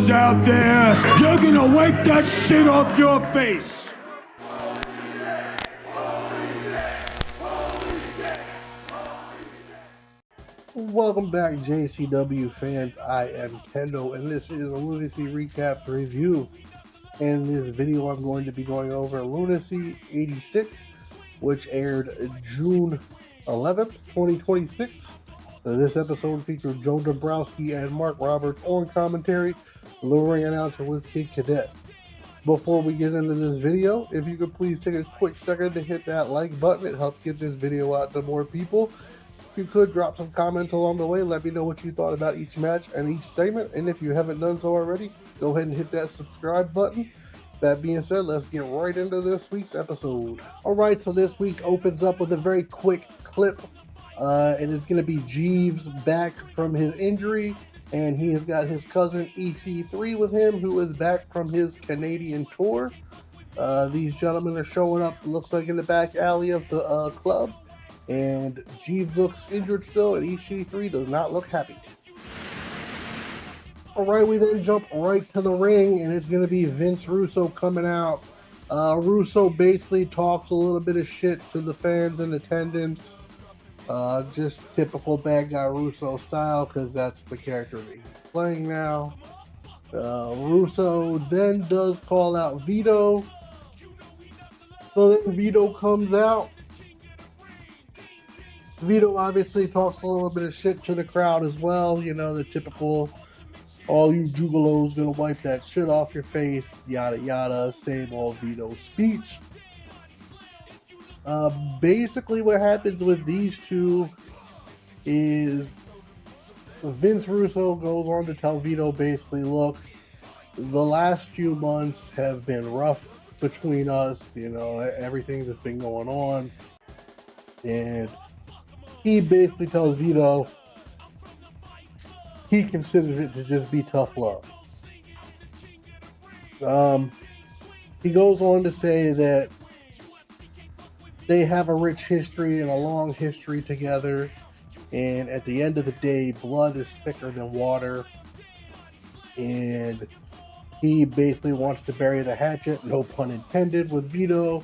Out there, you're gonna wipe that shit off your face. Welcome back, JCW fans. I am Kendo, and this is a Lunacy recap review. In this video, I'm going to be going over Lunacy 86, which aired June 11th, 2026. This episode featured Joe Dombrowski and Mark Roberts on commentary. The ring announcer was Kid Cadet. Before we get into this video, if you could please take a quick second to hit that like button. It helps get this video out to more people. If you could drop some comments along the way, let me know what you thought about each match and each segment. And if you haven't done so already, go ahead and hit that subscribe button. That being said, let's get right into this week's episode. Alright, so this week opens up with a very quick clip. And it's going to be Jeeves back from his injury. And he has got his cousin EC3 with him, who is back from his Canadian tour. These gentlemen are showing up, looks like in the back alley of the club. And Jeeves looks injured still, and EC3 does not look happy. Alright, we then jump right to the ring, and it's going to be Vince Russo coming out. Russo basically talks a little bit of shit to the fans in attendance. Just typical bad guy Russo style, because that's the character that he's playing now. Russo then does call out Vito. So then Vito comes out. Vito obviously talks a little bit of shit to the crowd as well. You know, the typical, all you jugalos gonna wipe that shit off your face, yada yada, same old Vito speech. Basically what happens with these two is Vince Russo goes on to tell Vito basically, look, the last few months have been rough between us, you know, everything that's been going on, and he basically tells Vito he considers it to just be tough love. He goes on to say that they have a rich history and a long history together, and at the end of the day, blood is thicker than water, and he basically wants to bury the hatchet, no pun intended, with Vito,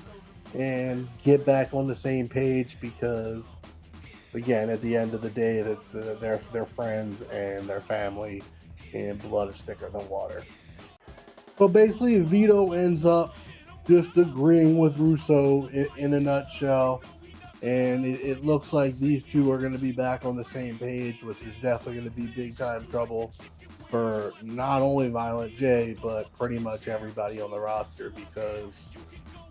and get back on the same page because, again, at the end of the day, they're friends and their family, and blood is thicker than water. So basically, Vito ends up just agreeing with Russo in a nutshell, and it looks like these two are going to be back on the same page, which is definitely going to be big time trouble for not only Violent J, but pretty much everybody on the roster, because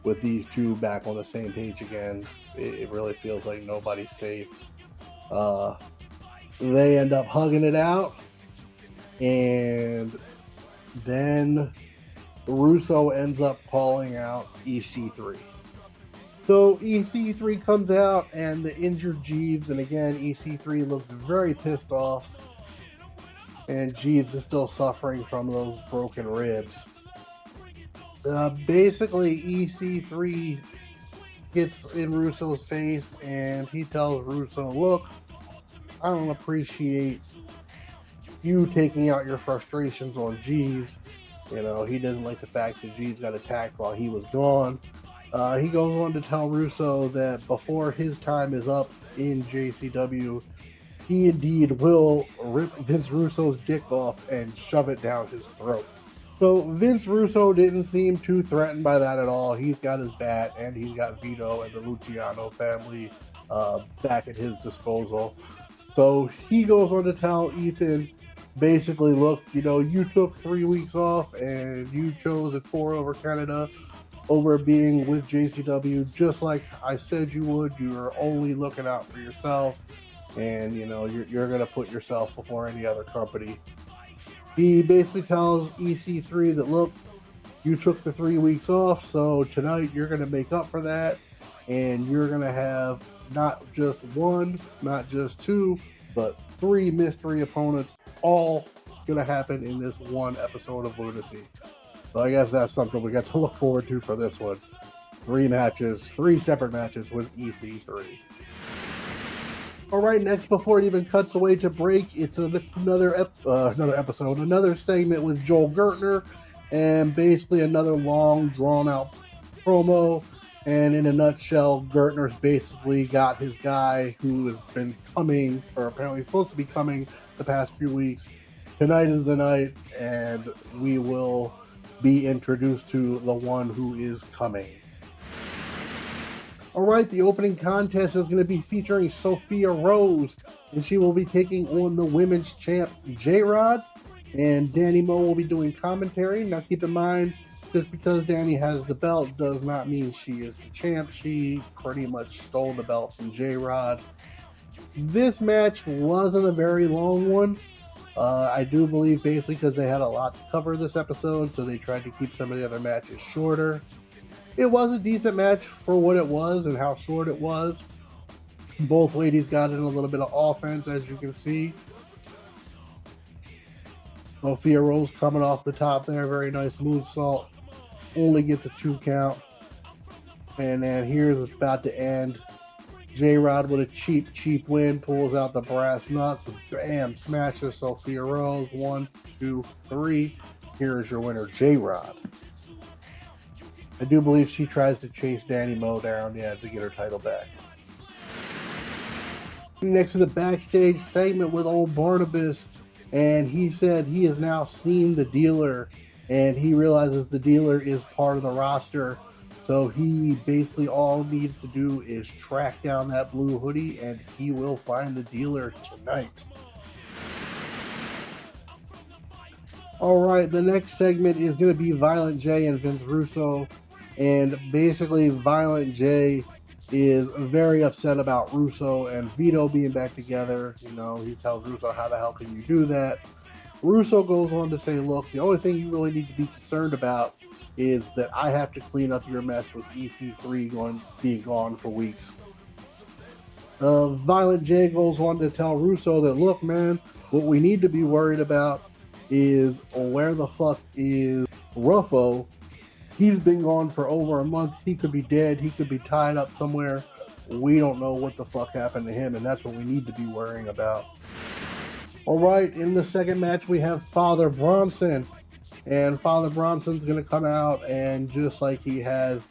with these two back on the same page again, it really feels like nobody's safe. They end up hugging it out, and then Russo ends up calling out EC3. So EC3 comes out and the injured Jeeves, and again EC3 looks very pissed off, and Jeeves is still suffering from those broken ribs. Basically EC3 gets in Russo's face and he tells Russo, look, I don't appreciate you taking out your frustrations on Jeeves. You know, he doesn't like the fact that Jeeves got attacked while he was gone. He goes on to tell Russo that before his time is up in JCW, he indeed will rip Vince Russo's dick off and shove it down his throat. So Vince Russo didn't seem too threatened by that at all. He's got his bat, and he's got Vito and the Luciano family back at his disposal. So he goes on to tell Ethan, basically, look, you know, you took 3 weeks off and you chose a tour over Canada over being with JCW, just like I said you would. You are only looking out for yourself, and you know, you're going to put yourself before any other company. He basically tells EC3 that, look, you took the 3 weeks off, so tonight you're going to make up for that, and you're going to have not just one, not just two, but 3 mystery opponents, all going to happen in this one episode of Lunacy. So I guess that's something we got to look forward to for this one. 3 matches, 3 separate matches with EC3. All right, next, before it even cuts away to break, it's another episode, another segment with Joel Gertner, and basically another long, drawn-out promo. And in a nutshell, Gertner's basically got his guy who has been coming, or apparently supposed to be coming, the past few weeks. Tonight is the night, and we will be introduced to the one who is coming. All right, the opening contest is going to be featuring Sophia Rose, and she will be taking on the women's champ, J-Rod, and Danny Moe will be doing commentary. Now, keep in mind, just because Danny has the belt does not mean she is the champ. She pretty much stole the belt from J-Rod. This match wasn't a very long one. I do believe basically because they had a lot to cover this episode, so they tried to keep some of the other matches shorter. It was a decent match for what it was and how short it was. Both ladies got in a little bit of offense, as you can see. Sophia Rose coming off the top there, very nice moonsault. Only gets a 2 count. And then here's what's about to end. J-Rod with a cheap win, pulls out the brass nuts. Bam, smashes Sophia Rose. 1, 2, 3. Here is your winner, J-Rod. I do believe she tries to chase Danny Moe down, to get her title back. Next to the backstage segment with old Barnabas, and he said he has now seen the dealer, and he realizes the dealer is part of the roster, so he basically all needs to do is track down that blue hoodie, and he will find the dealer tonight. All right, the next segment is going to be Violent J and Vince Russo. And basically, Violent J is very upset about Russo and Vito being back together. He tells Russo, how the hell can you do that? Russo goes on to say, look, the only thing you really need to be concerned about is that I have to clean up your mess with EC3 being gone for weeks. Violent J goes on to tell Russo that, look, man, what we need to be worried about is where the fuck is Ruffo? He's been gone for over a month. He could be dead. He could be tied up somewhere. We don't know what the fuck happened to him, and that's what we need to be worrying about. All right, in the second match, we have Father Bronson. And Father Bronson's going to come out, and just like he has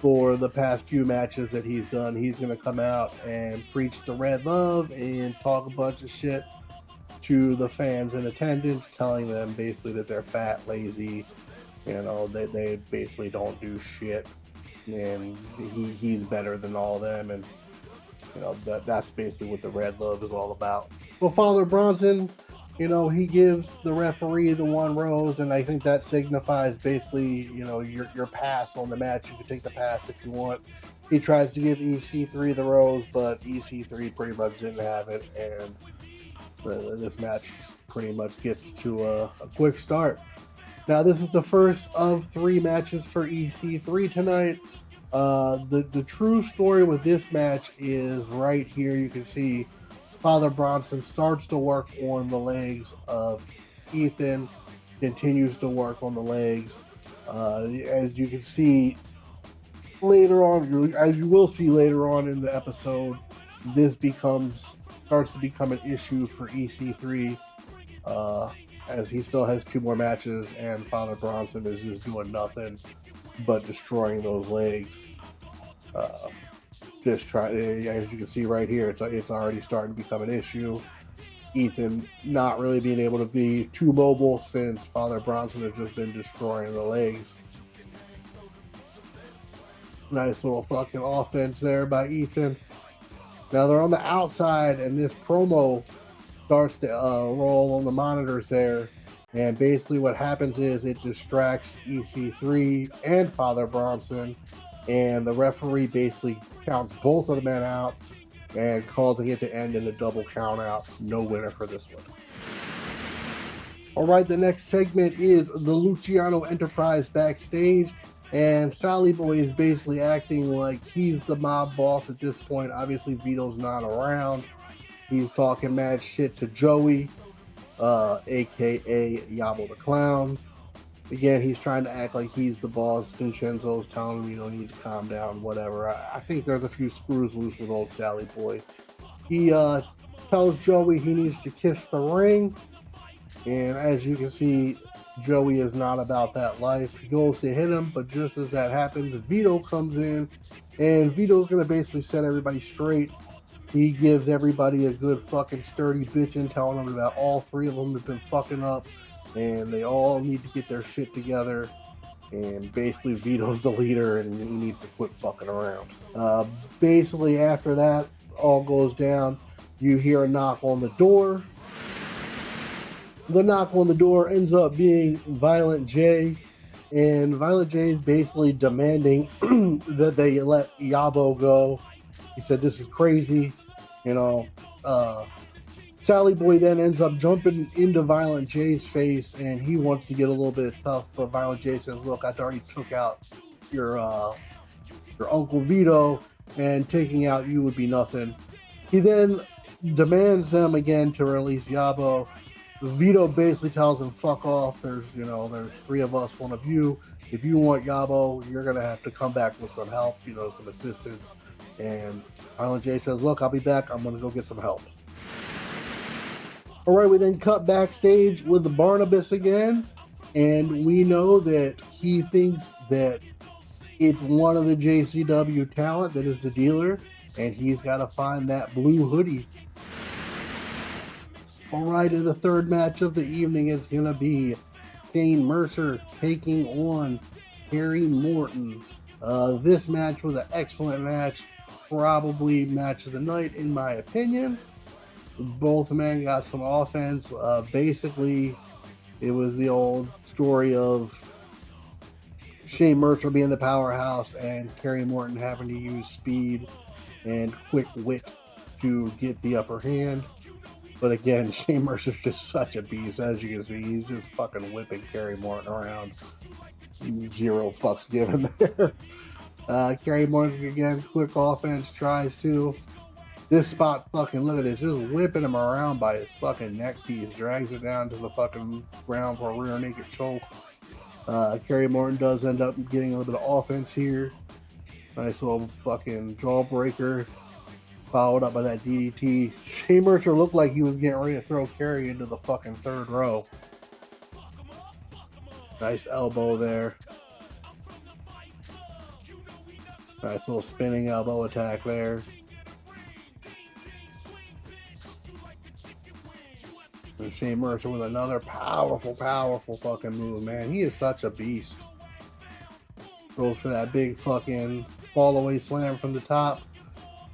for the past few matches that he's done, he's going to come out and preach the red love and talk a bunch of shit to the fans in attendance, telling them basically that they're fat, lazy, they basically don't do shit, and he's better than all of them, and that's basically what the red love is all about. Well, Father Bronson, he gives the referee the 1 rose, and I think that signifies basically, your pass on the match. You can take the pass if you want. He tries to give EC3 the rose, but EC3 pretty much didn't have it, and this match pretty much gets to a quick start. Now, this is the first of 3 matches for EC3 tonight. The true story with this match is right here. You can see Father Bronson starts to work on the legs of Ethan, continues to work on the legs. As you can see later on, as you will see later on in the episode, this starts to become an issue for EC3. As he still has 2 more matches, and Father Bronson is just doing nothing but destroying those legs. As you can see right here, it's already starting to become an issue. Ethan not really being able to be too mobile since Father Bronson has just been destroying the legs. Nice little fucking offense there by Ethan. Now they're on the outside, and this promo starts to roll on the monitors there, and basically what happens is it distracts EC3 and Father Bronson, and the referee basically counts both of the men out and causing it to end in a double count out. No winner for this one. All right, the next segment is the Luciano Enterprise backstage, and Sally Boy is basically acting like he's the mob boss at this point. Obviously, Vito's not around. He's talking mad shit to Joey, aka Yabo the Clown. Again, he's trying to act like he's the boss. Vincenzo's telling him, you need to calm down, whatever. I think there's a few screws loose with old Sally Boy. He tells Joey he needs to kiss the ring. And as you can see, Joey is not about that life. He goes to hit him, but just as that happens, Vito comes in, and Vito's going to basically set everybody straight. He gives everybody a good fucking sturdy bitching, telling them that all three of them have been fucking up, and they all need to get their shit together. And basically, Vito's the leader, and he needs to quit fucking around. Basically, after that all goes down, you hear a knock on the door. The knock on the door ends up being Violent J, and Violent J is basically demanding that they let Yabo go. He said, this is crazy, Sally Boy then ends up jumping into Violent J's face, and he wants to get a little bit tough, but Violent J says, look, I already took out your Uncle Vito, and taking out you would be nothing. He then demands them again to release Yabo. Vito basically tells him, fuck off, there's three of us, one of you. If you want Yabo, you're going to have to come back with some help, some assistance. And Violent J says, look, I'll be back, I'm going to go get some help. All right, we then cut backstage with the Barnabas again, and we know that he thinks that it's one of the JCW talent that is the dealer, and he's got to find that blue hoodie. All right, in the third match of the evening, it's going to be Shane Mercer taking on Kerry Morton. This match was an excellent match, probably match of the night in my opinion. Both men got some offense. Basically, it was the old story of Shane Mercer being the powerhouse and Kerry Morton having to use speed and quick wit to get the upper hand. But again, Shane Mercer's just such a beast. As you can see, he's just fucking whipping Kerry Morton around. Zero fucks given there. Kerry Morton, again, quick offense, tries to. This spot, fucking, look at this, just whipping him around by his fucking neck piece. Drags it down to the fucking ground for a rear naked choke. Kerry Morton does end up getting a little bit of offense here. Nice little fucking jawbreaker. Followed up by that DDT. Shane Mercer looked like he was getting ready to throw Kerry into the fucking third row. Nice elbow there. Nice little spinning elbow attack there. And Shane Mercer with another powerful fucking move, man. He is such a beast. Goes for that big fucking fall away slam from the top.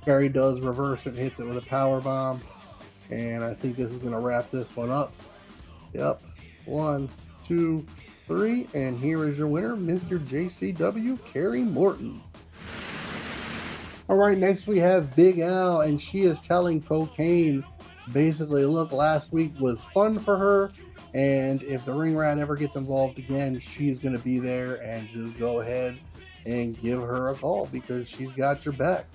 Kerry does reverse it, hits it with a power bomb, and I think this is going to wrap this one up. Yep. 1, 2, 3, and here is your winner, Mr. JCW, Kerry Morton. All right, next we have Big Al, and she is telling Cocaine, basically, look, last week was fun for her, and if the Ring Rat ever gets involved again, she's going to be there, and just go ahead and give her a call, because she's got your back.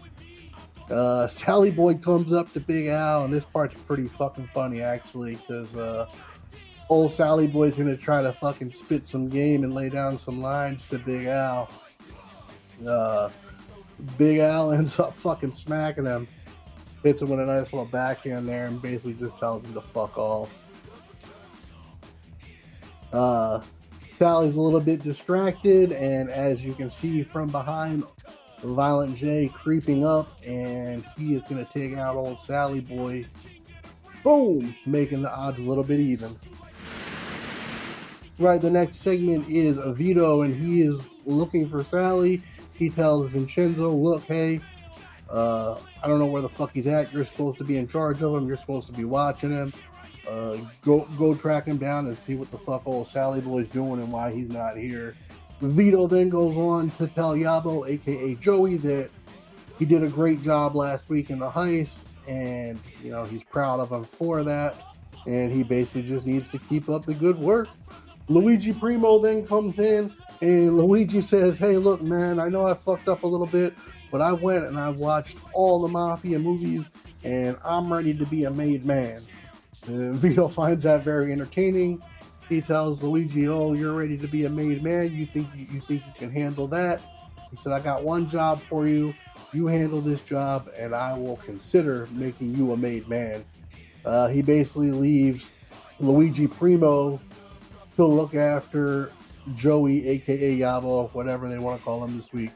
Sally Boy comes up to Big Al, and this part's pretty fucking funny, actually, because old Sally Boy's gonna try to fucking spit some game and lay down some lines to Big Al. Big Al ends up fucking smacking him, hits him with a nice little backhand there, and basically just tells him to fuck off. Sally's a little bit distracted, and as you can see from behind, Violent J creeping up, and he is going to take out old Sally Boy. Boom! Making the odds a little bit even. Right, the next segment is Vito, and he is looking for Sally. He tells Vincenzo, look, hey, I don't know where the fuck he's at. You're supposed to be in charge of him. You're supposed to be watching him. Go track him down and see what the fuck old Sally Boy's doing and why he's not here. Vito then goes on to tell Yabo, aka Joey, that he did a great job last week in the heist, and he's proud of him for that. and he basically just needs to keep up the good work. Luigi Primo then comes in, and Luigi says, hey, look, man, I know I fucked up a little bit, but I went and I watched all the Mafia movies, and I'm ready to be a made man. And Vito finds that very entertaining. He tells Luigi, oh, you're ready to be a made man? You think you can handle that? He said, I got one job for you. You handle this job, and I will consider making you a made man. He basically leaves Luigi Primo to look after Joey, aka Yabo, whatever they want to call him this week.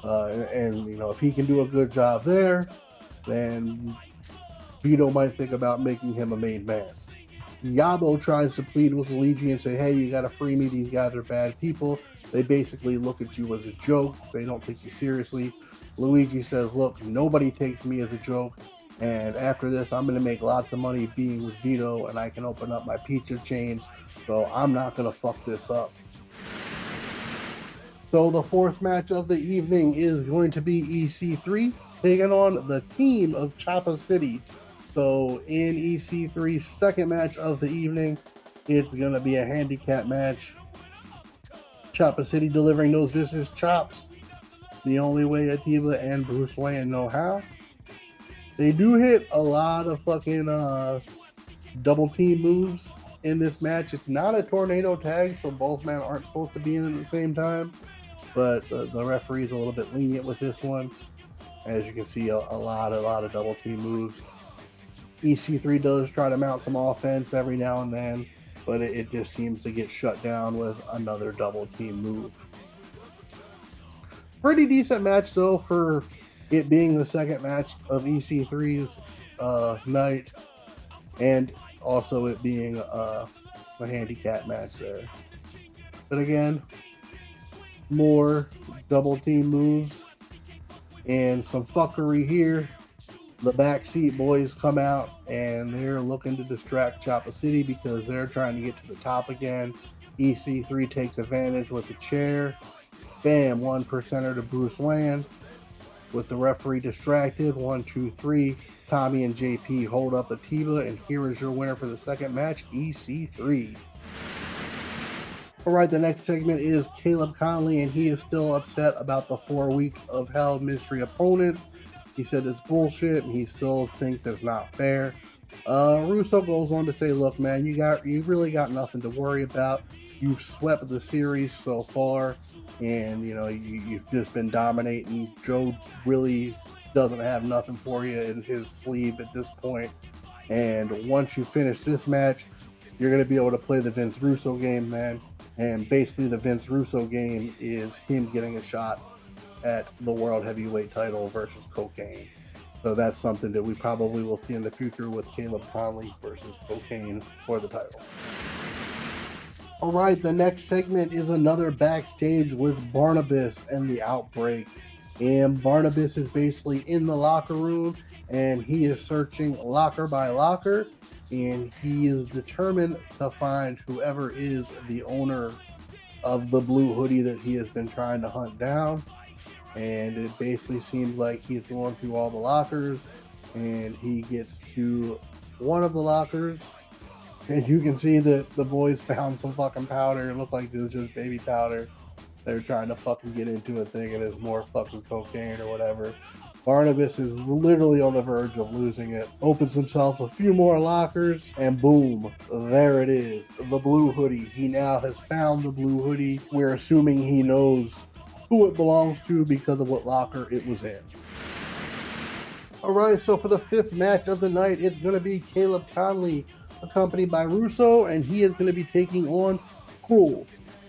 And you know, if he can do a good job there, then Vito might think about making him a made man. Yabo tries to plead with Luigi and say, hey, you gotta free me, these guys are bad people. They basically look at you as a joke, they don't take you seriously. Luigi says, look, nobody takes me as a joke, and after this I'm gonna make lots of money being with Vito, and I can open up my pizza chains, so I'm not gonna fuck this up. So the fourth match of the evening is going to be EC3 taking on the team of Choppa City. So in EC3's second match of the evening, it's going to be a handicap match. Choppa City delivering those vicious chops the only way Atiba and Bruce Wayne know how. They do hit a lot of fucking double team moves in this match. It's not a tornado tag, so both men aren't supposed to be in at the same time. But the referee's a little bit lenient with this one. As you can see, a lot of double team moves. EC3 does try to mount some offense every now and then, but it just seems to get shut down with another double team move. Pretty decent match though for it being the second match of EC3's night, and also it being a handicap match there. But again, more double team moves and some fuckery here. The backseat boys come out and they're looking to distract Choppa City because they're trying to get to the top again. EC3 takes advantage with the chair. Bam, 1%er to Bruce Wayne. With the referee distracted, 1, 2, 3. Tommy and JP hold up Atiba, and here is your winner for the second match, EC3. Alright, the next segment is Caleb Conley, and he is still upset about the 4 week of hell mystery opponents. He said it's bullshit, and he still thinks it's not fair. Russo goes on to say, look, man, you really got nothing to worry about. You've swept the series so far, and you know you've just been dominating. Joe really doesn't have nothing for you in his sleeve at this point. And once you finish this match, you're going to be able to play the Vince Russo game, man. And basically the Vince Russo game is him getting a shot at the World Heavyweight title versus Cocaine. So that's something that we probably will see in the future with Caleb Conley versus Cocaine for the title. Alright, the next segment is another backstage with Barnabas and the Outbreak. And Barnabas is basically in the locker room, and he is searching locker by locker, and he is determined to find whoever is the owner of the blue hoodie that he has been trying to hunt down. And it basically seems like he's going through all the lockers, and he gets to one of the lockers, and you can see that the boys found some fucking powder. It looked like it was just baby powder. They're trying to fucking get into it, thinking it's more fucking cocaine or whatever. Barnabas is literally on the verge of losing it. Opens himself a few more lockers, and boom, there it is. The blue hoodie. He now has found the blue hoodie. We're assuming he knows who it belongs to because of what locker it was in. Alright, so for the fifth match of the night, it's going to be Caleb Conley, accompanied by Russo, and he is going to be taking on Cruel.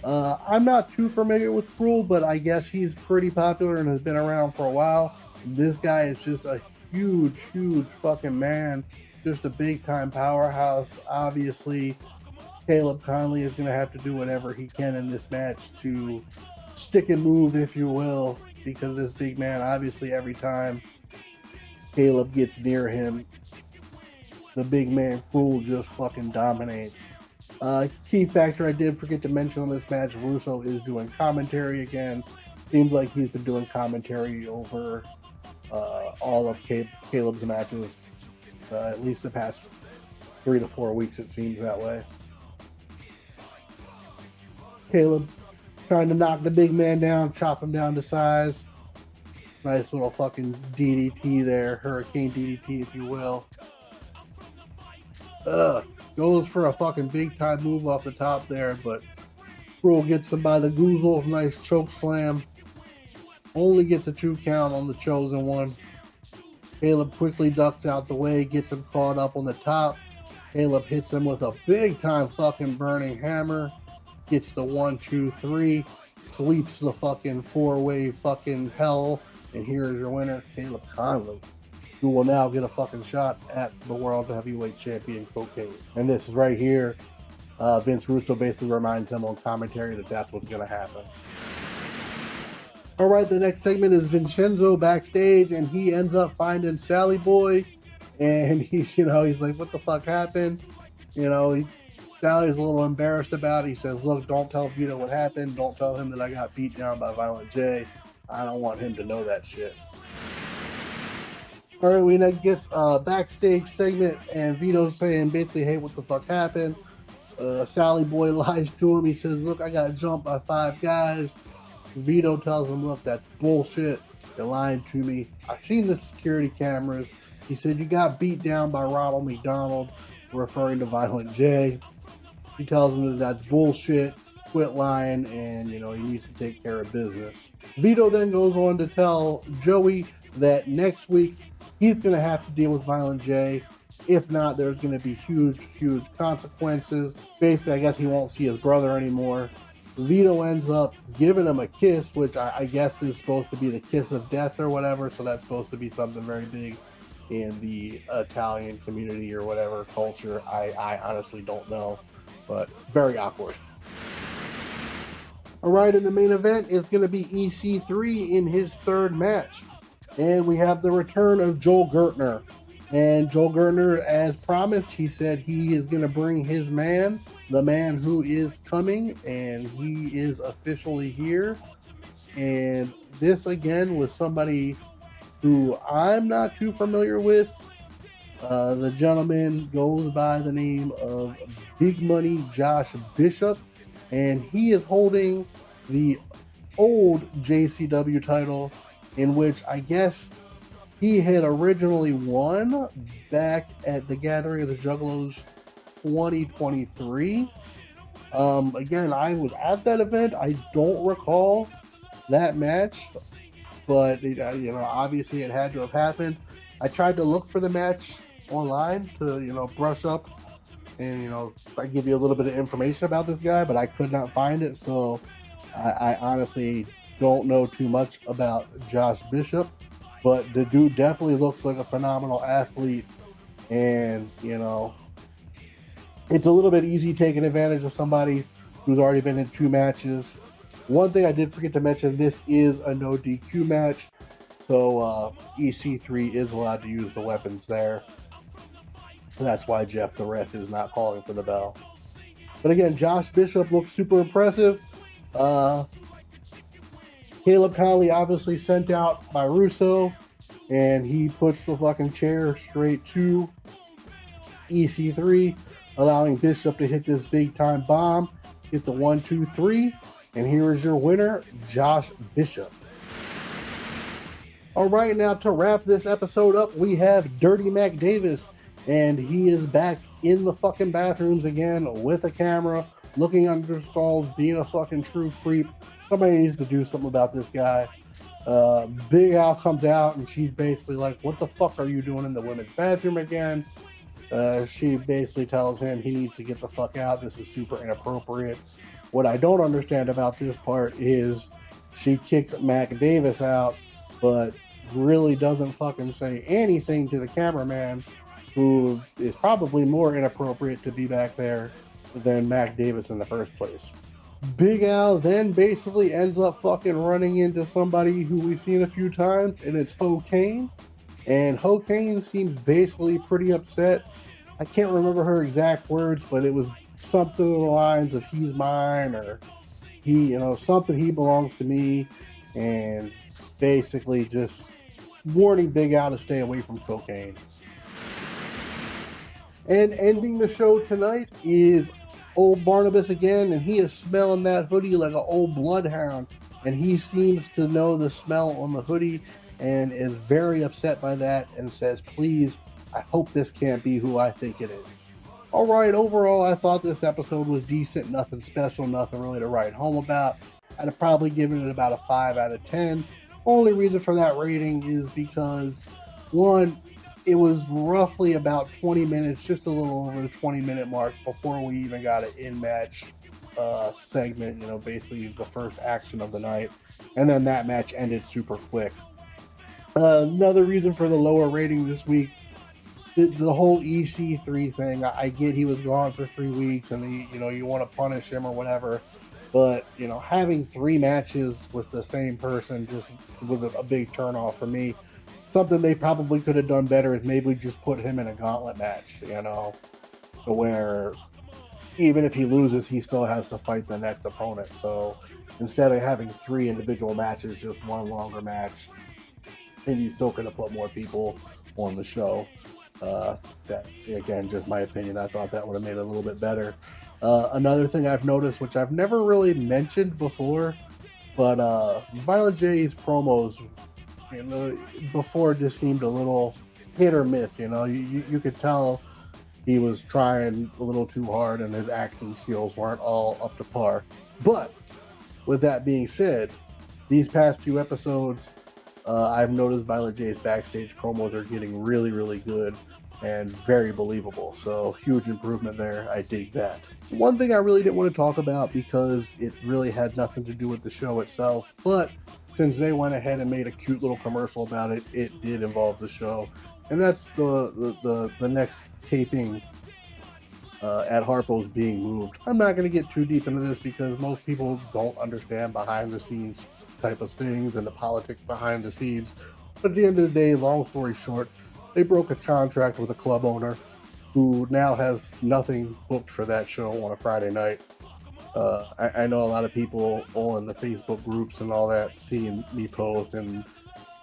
I'm not too familiar with Cruel, but I guess he's pretty popular and has been around for a while. This guy is just a huge fucking man. Just a big time powerhouse. Obviously, Caleb Conley is going to have to do whatever he can in this match to stick and move, if you will, because this big man, obviously every time Caleb gets near him, the big man Cruel just fucking dominates. Key factor I did forget to mention on this match, Russo is doing commentary again. Seems like he's been doing commentary over all of Caleb's matches, at least the past 3 to 4 weeks, it seems that way. Caleb trying to knock the big man down, chop him down to size. Nice little fucking DDT there, Hurricane DDT, if you will. Goes for a fucking big time move off the top there, but Cruel gets him by the goozle. Nice choke slam. Only gets a 2 count on the chosen one. Caleb quickly ducks out the way, gets him caught up on the top. Caleb hits him with a big time fucking burning hammer. Gets the 1, 2, 3. Sweeps the fucking 4-way fucking hell. And here is your winner, Caleb Conley, who will now get a fucking shot at the World Heavyweight Champion Cocaine. And this is right here. Vince Russo basically reminds him on commentary that that's what's going to happen. All right, the next segment is Vincenzo backstage, and he ends up finding Sally Boy, and he's like, what the fuck happened? Sally's a little embarrassed about it. He says, look, don't tell Vito what happened. Don't tell him that I got beat down by Violent J. I don't want him to know that shit. All right, we now get backstage segment, and Vito's saying basically, hey, what the fuck happened? Sally Boy lies to him. He says, look, I got jumped by 5 guys. Vito tells him, look, that's bullshit. You're lying to me. I've seen the security cameras. He said, you got beat down by Ronald McDonald, referring to Violent J. He tells him that that's bullshit. Quit lying, and, he needs to take care of business. Vito then goes on to tell Joey that next week he's going to have to deal with Violent J. If not, there's going to be huge, huge consequences. Basically, I guess he won't see his brother anymore. Vito ends up giving him a kiss, which I guess is supposed to be the kiss of death or whatever, so that's supposed to be something very big in the Italian community or whatever culture. I honestly don't know, but very awkward. All right, in the main event, it's going to be EC3 in his 3rd match. And we have the return of Joel Gertner. And Joel Gertner, as promised, he said he is going to bring his man, the man who is coming, and he is officially here. And this, again, was somebody who I'm not too familiar with. The gentleman goes by the name of Big Money Josh Bishop, and he is holding the old JCW title, in which I guess he had originally won back at the Gathering of the Juggalos 2023. Again, I was at that event. I don't recall that match, but obviously it had to have happened. I tried to look for the match online to brush up and I give you a little bit of information about this guy, but I could not find it. So I honestly don't know too much about Josh Bishop, but the dude definitely looks like a phenomenal athlete, and it's a little bit easy taking advantage of somebody who's already been in 2 matches. One thing I did forget to mention, this is a no DQ match, so EC3 is allowed to use the weapons there. That's why Jeff the ref is not calling for the bell. But again, Josh Bishop looks super impressive. Caleb Conley obviously sent out by Russo, and he puts the fucking chair straight to EC3, allowing Bishop to hit this big time bomb, hit the 1, 2, 3, and here is your winner, Josh Bishop. All right, now to wrap this episode up, we have Dirty Mac Davis, and he is back in the fucking bathrooms again with a camera, looking under stalls, being a fucking true creep. Somebody needs to do something about this guy. Big Al comes out, and she's basically like, what the fuck are you doing in the women's bathroom again? She basically tells him he needs to get the fuck out. This is super inappropriate. What I don't understand about this part is she kicks Mac Davis out, but really doesn't fucking say anything to the cameraman, who is probably more inappropriate to be back there than Mac Davis in the first place. Big Al then basically ends up fucking running into somebody who we've seen a few times, and it's Ho-Kane. And Ho-Kane seems basically pretty upset. I can't remember her exact words, but it was something along the lines of he's mine, or he, something, he belongs to me, and basically just warning Big Al to stay away from cocaine. And ending the show tonight is old Barnabas again, and he is smelling that hoodie like an old bloodhound. And he seems to know the smell on the hoodie and is very upset by that and says, please, I hope this can't be who I think it is. All right, overall, I thought this episode was decent, nothing special, nothing really to write home about. I'd have probably given it about a 5 out of 10. Only reason for that rating is because, one, it was roughly about 20 minutes, just a little over the 20-minute mark before we even got an in-match segment, basically the first action of the night. And then that match ended super quick. Another reason for the lower rating this week, the whole EC3 thing. I get he was gone for 3 weeks and you want to punish him or whatever. But, having 3 matches with the same person just was a big turnoff for me. Something they probably could have done better is maybe just put him in a gauntlet match, where even if he loses, he still has to fight the next opponent. So instead of having 3 individual matches, just one longer match, and you still could have put more people on the show. That, again, just my opinion. I thought that would have made it a little bit better. Another thing I've noticed, which I've never really mentioned before, but Violent J's promos, before just seemed a little hit or miss. You could tell he was trying a little too hard and his acting skills weren't all up to par. But with that being said, these past few episodes, I've noticed Violent J's backstage promos are getting really, really good and very believable. So huge improvement there. I dig that. One thing I really didn't want to talk about because it really had nothing to do with the show itself, but since they went ahead and made a cute little commercial about it, it did involve the show. And that's the next taping at Harpo's being moved. I'm not going to get too deep into this because most people don't understand behind the scenes type of things and the politics behind the scenes. But at the end of the day, long story short, they broke a contract with a club owner who now has nothing booked for that show on a Friday night. I know a lot of people on the Facebook groups and all that seeing me post and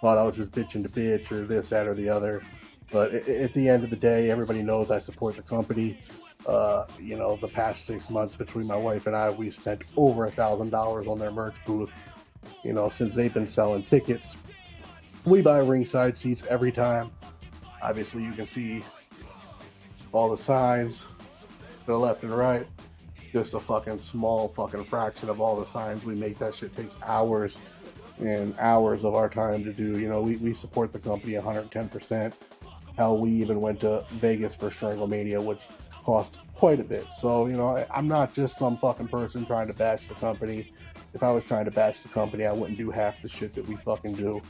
thought I was just bitching to bitch or this, that, or the other. But at the end of the day, everybody knows I support the company. The past 6 months between my wife and I, we spent over $1,000 on their merch booth. Since they've been selling tickets, we buy ringside seats every time. Obviously, you can see all the signs to the left and right. Just a fucking small fucking fraction of all the signs we make. That shit takes hours and hours of our time to do. We support the company 110%. Hell, we even went to Vegas for Stranglemania, which cost quite a bit. So, I'm not just some fucking person trying to bash the company. If I was trying to bash the company, I wouldn't do half the shit that we fucking do.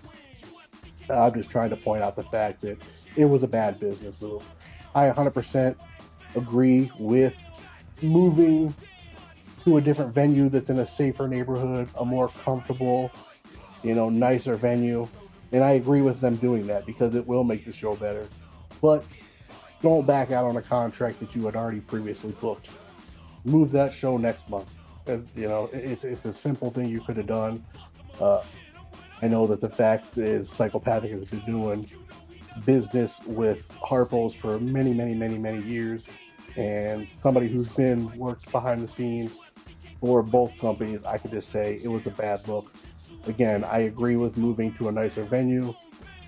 I'm just trying to point out the fact that it was a bad business move. I 100% agree with moving to a different venue that's in a safer neighborhood, a more comfortable, nicer venue. And I agree with them doing that because it will make the show better. But don't back out on a contract that you had already previously booked. Move that show next month. It's a simple thing you could have done. I know that the fact is Psychopathic has been doing business with Harpo's for many, many, many, many years. And somebody who's worked behind the scenes for both companies, I could just say it was a bad look. Again, I agree with moving to a nicer venue,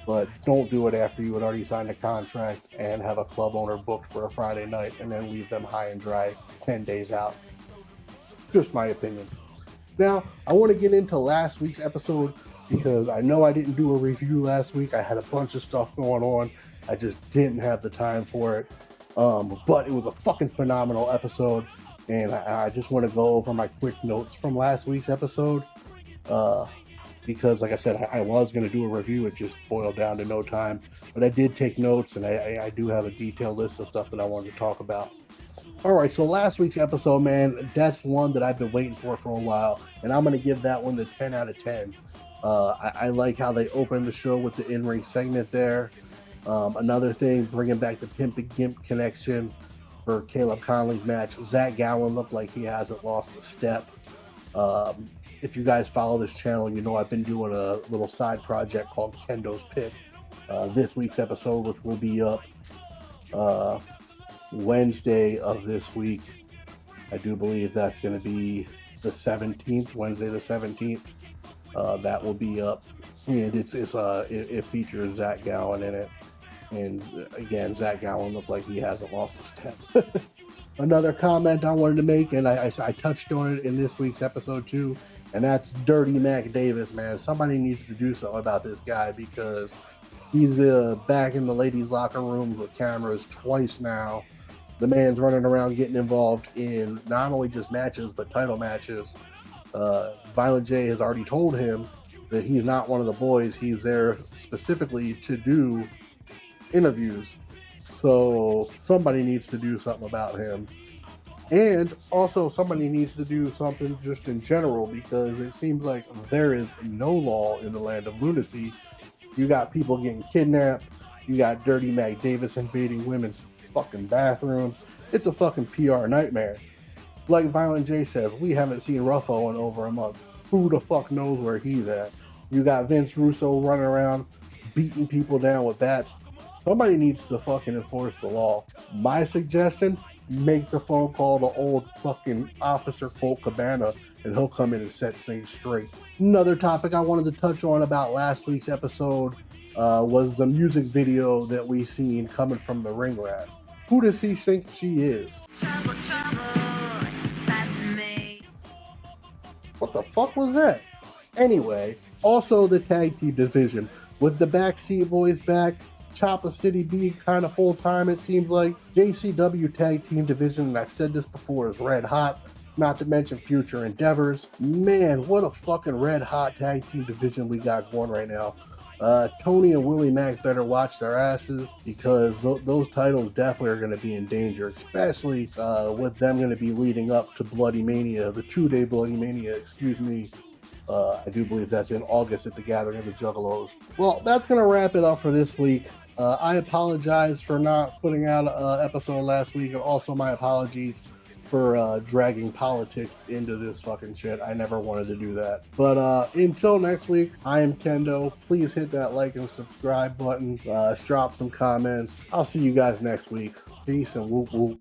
but don't do it after you had already signed a contract and have a club owner booked for a Friday night and then leave them high and dry 10 days out. Just my opinion. Now, I want to get into last week's episode because I know I didn't do a review last week. I had a bunch of stuff going on. I just didn't have the time for it. But it was a fucking phenomenal episode, and I just want to go over my quick notes from last week's episode. Because, like I said, I was going to do a review. It just boiled down to no time. But I did take notes, and I do have a detailed list of stuff that I wanted to talk about. All right, so last week's episode, man, that's one that I've been waiting for a while, and I'm going to give that one the 10 out of 10. I like how they opened the show with the in-ring segment there. Another thing, bringing back the Pimp and Gimp connection for Caleb Conley's match. Zach Gowen looked like he hasn't lost a step. If you guys follow this channel, you know I've been doing a little side project called Kendo's Pick. This week's episode, which will be up Wednesday of this week. I do believe that's going to be the 17th, Wednesday the 17th. That will be up, and it features Zach Gowen in it. And again, Zach Gowen looked like he hasn't lost a step. Another comment I wanted to make, and I touched on it in this week's episode too, and that's Dirty Mac Davis, man. Somebody needs to do something about this guy because he's back in the ladies' locker rooms with cameras twice now. The man's running around getting involved in not only just matches, but title matches. Violent J has already told him that he's not one of the boys. He's there specifically to do interviews. So somebody needs to do something about him. And also somebody needs to do something just in general, because it seems like there is no law in the land of lunacy. You got people getting kidnapped. You got Dirty Mac Davis invading women's fucking bathrooms. It's a fucking PR nightmare. Like Violent J says, we haven't seen Ruffo in over a month. Who the fuck knows where he's at? You got Vince Russo running around beating people down with bats. Somebody needs to fucking enforce the law. My suggestion, make the phone call to old fucking Officer Colt Cabana and he'll come in and set things straight. Another topic I wanted to touch on about last week's episode was the music video that we seen coming from the Ring Rat. Who does he think she is? Trouble, that's me. What the fuck was that? Anyway, also the tag team division. With the Backseat Boys back, Choppa City being kind of full-time, it seems like. JCW tag team division, and I've said this before, is red hot. Not to mention future endeavors. Man, what a fucking red hot tag team division we got going right now. Tony and Willie Mack better watch their asses, because those titles definitely are going to be in danger, especially with them going to be leading up to Bloody Mania, the 2-day Bloody Mania, excuse me. I do believe that's in August at the Gathering of the Juggalos. Well, that's going to wrap it up for this week. I apologize for not putting out an episode last week, and also my apologies for dragging politics into this fucking shit. I never wanted to do that. But until next week, I am Kendo. Please hit that like and subscribe button. Drop some comments. I'll see you guys next week. Peace and whoop whoop.